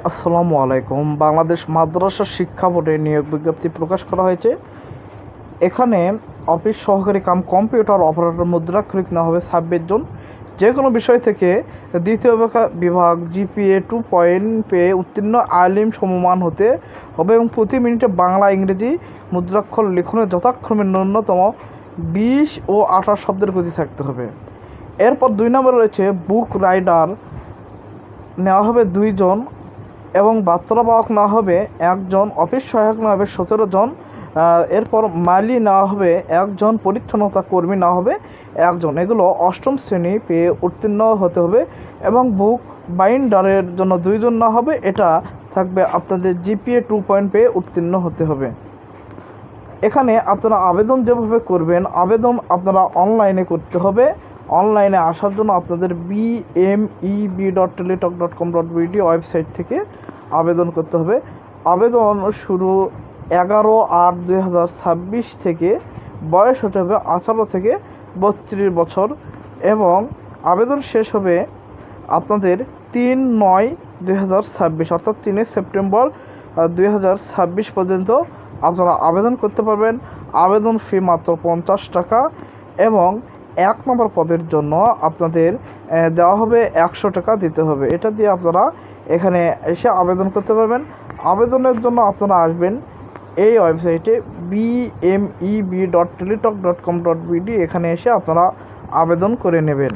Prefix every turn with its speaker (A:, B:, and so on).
A: আসসালামু আলাইকুম। বাংলাদেশ মাদ্রাসা শিক্ষা বোর্ডে নিয়োগ বিজ্ঞপ্তি প্রকাশ করা হয়েছে। এখানে অফিস সহকারী কাম কম্পিউটার অপারেটর মুদ্রাক্ষরিক নেওয়া হবে 26 জন। যে কোনো বিষয় থেকে দ্বিতীয় বিভাগ GPA 2 পেয়ে উত্তীর্ণ আলিম সমমান হতে হবে এবং প্রতি মিনিটে বাংলা ইংরেজি মুদ্রাক্ষর লিখনে যথাক্রমে ন্যূনতম 20 ও 28 শব্দের গতি থাকতে হবে। এরপর 2 নম্বরে রয়েছে বুক রাইডার নেওয়া হবে 2 জন এবং বার্তাবাহক নেওয়া হবে 1 জন, অফিস সহায়ক নেওয়া হবে 17 জন, এরপর মালি নেওয়া হবে 1 জন, পরিচ্ছন্নতা কর্মী নেওয়া হবে 1 জন। এগুলো 8ম শ্রেণী পেয়ে উত্তীর্ণ হতে হবে এবং বুক বাইন্ডারের জন্য 2 জন নেওয়া হবে। এটা থাকবে আপনাদের GPA 2 পেয়ে উত্তীর্ণ হতে হবে। এখানে আপনারা আবেদন যেভাবে করবেন, আবেদন আপনারা অনলাইনে করতে হবে। অনলাইনে আসার জন্য আপনাদের bmeb.teletalk.com.bd ওয়েবসাইট থেকে আবেদন করতে হবে। আবেদন শুরু 11/8/2026 থেকে, বয়স হতে হবে 18 থেকে 32 বছর এবং আবেদন শেষ হবে আপনাদের 3/9/2026 অর্থাৎ 3 সেপ্টেম্বর 2026 পর্যন্ত আপনারা আবেদন করতে পারবেন। আবেদন ফি মাত্র 50 টাকা এবং 1 নম্বর পদের জন্য আপনাদের দেওয়া হবে 100 টাকা দিতে হবে। এটা দিয়ে আপনারা এখানে এসে আবেদন করতে পারবেন। আবেদনের জন্য আপনারা আসবেন এই ওয়েবসাইটে bmeb.teletalk.com.bd, এখানে এসে আপনারা আবেদন করে নেবেন।